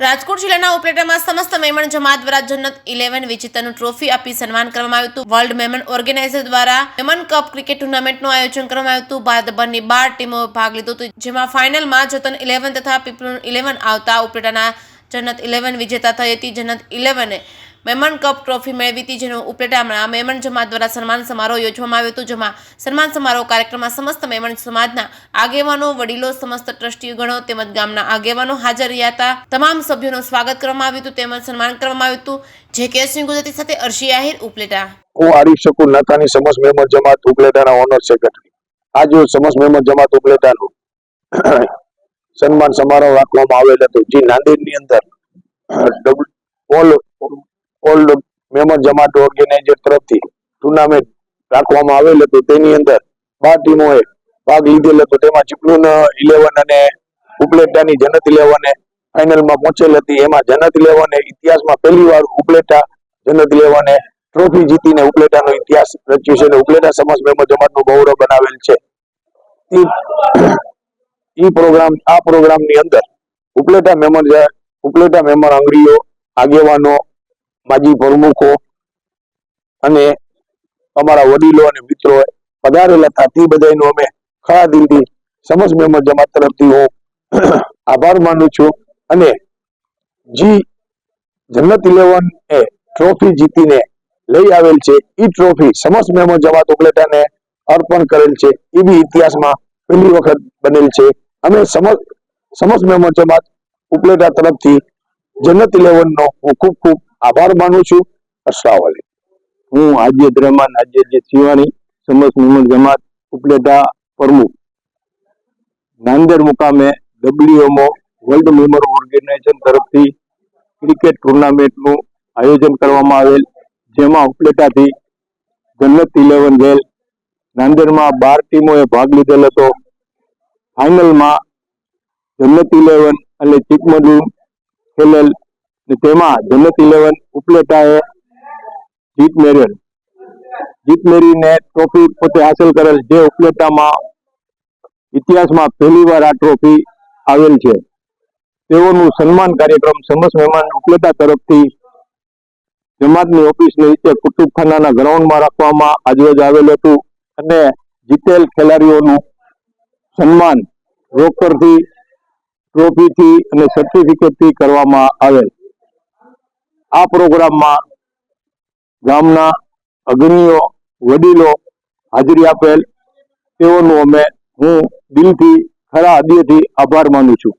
રાજકોટ જિલ્લાના ઉપલેટામાં સમસ્ત મેમણ જમાત દ્વારા જન્નત 11 વિજેતાનું ટ્રોફી આપી સન્માન કરવામાં આવ્યું હતું। વર્લ્ડ મેમણ ઓર્ગેનાઇઝર દ્વારા મેમણ કપ ક્રિકેટ ટુર્નામેન્ટનું આયોજન કરવામાં આવ્યું હતું। ભારતભરની 12 ટીમોએ ભાગ લીધો હતો, જેમાં ફાઇનલમાં જતન 11 તથા પીપલુન 11 આવતા ઉપલેટાના જન્નત 11 વિજેતા થઈ હતી। જન્નત 11એ મેમણ કપ ટ્રોફી મેળવી હતી, જેનું ઉપલેટામાં મેમણ જમાત દ્વારા સન્માન સમારોહ યોજવામાં આવ્યો હતો, જેમાં સન્માન સમારોહ કાર્યક્રમમાં સમસ્ત મેમણ સમાજના આગેવાનો, વડીલો, સમસ્ત ટ્રસ્ટીગણો તેમજ ગામના આગેવાનો હાજર રહ્યા હતા। તમામ સભ્યોનું સ્વાગત કરવામાં આવ્યું હતું તેમજ સન્માન કરવામાં આવ્યું હતું। જે કેસની ગુજરાતી સાથે અર્શી આહિર, ઉપલેટા। હું આરીફ શકુર નાથાની સમસ્ત મેમણ જમાત ઉપલેટાના ઓનર સેક્રેટરી। આજે સમસ્ત મેમણ જમાત ઉપલેટાનું સન્માન સમારોહ રાખવામાં આવેલ હતો, જે નાંદેડની અંદર ઓલ્ડ મેમણ જમાત ઓર્ગેનાઇઝર તરફથી ટુર્નામેન્ટ રાખવામાં આવેલ હતું। તેની અંદર 12 ટીમોએ ભાગ લીધેલ હતો। તેમાં ચીપલુન 11 અને ઉપલેટાની જન્નત 11 ફાઇનલમાં પહોંચેલ હતી। એમાં જન્નત 11 ઇતિહાસમાં પહેલીવાર ઉપલેટા જન્નત 11 ટ્રોફી જીતીને ઉપલેટાનો ઇતિહાસ રચ્યો છે અને ઉપલેટા સમસ્ત મેમણ જમાતનું ગૌરવ બનાવેલ છે। આ પ્રોગ્રામની અંદર ઉપલેટા મેમણ અંગરીઓ, આગેવાનો, માજી પ્રમુખો અને અમારા વડીલો અને મિત્રો પધારેલા હતા। તે બધાનો અમે ખરા દિલથી સમસ્ત મેમણ જમાત તરફથી હું આભાર માનું છું। અને જી જન્નત 11 એ ટ્રોફી જીતીને લઈ આવેલ છે, એ ટ્રોફી સમસ્ત મેમણ જમાત ઉપલેટાને અર્પણ કરેલ છે। એ બી ઇતિહાસમાં પહેલી વખત બનેલ છે। અમે સમસ્ત મેમણ જમાત ઉપલેટા તરફથી જન્નત 11 નો હું ખૂબ ખૂબ આભાર માનું છું। અસ્સલામ વાલેકુમ। હું હાજીદ રહેમાન સિવાણી, સમસ્ત મેમણ જમાત ઉપલેટા પ્રમુખ। નાંદેડ મુકામે WMO વર્લ્ડ મેમણ ઓર્ગેનાઇઝેશન તરફથી ક્રિકેટ ટુર્નામેન્ટનું આયોજન કરવામાં આવેલ, જેમાં ઉપલેટાથી જન્નત 11 ગયેલ। નાંદેડમાં 12 ટીમોએ ભાગ લીધેલ હતો। ફાઇનલમાં જન્નત 11 અને ચીકમગલું ખેલેલ, તેમાં જન્નત 11 ઉપલેટાએ જીત મેળવીને ટ્રોફી પોતે હાંસલ કરેલ, જે ઉપલેટામાં ઇતિહાસમાં પહેલીવાર આ ટ્રોફી આવેલ છે। તેઓનું સન્માન કાર્યક્રમ સમસ્ત મેમણ ઉપલેટા તરફથી જમાતની ઓફિસની નીચે કુતુબખાનાના ગ્રાઉન્ડમાં રાખવામાં આજરોજ આવેલ હતું અને જીતેલ ખેલાડીઓનું સન્માન રોકડથી, ટ્રોફીથી અને સર્ટિફિકેટથી કરવામાં આવેલ। આ પ્રોગ્રામમાં ગામના અગ્રણીઓ, વડીલો હાજરી આપેલ, તેઓનું હું દિલથી ખરા હૃદયથી આભાર માનું છું।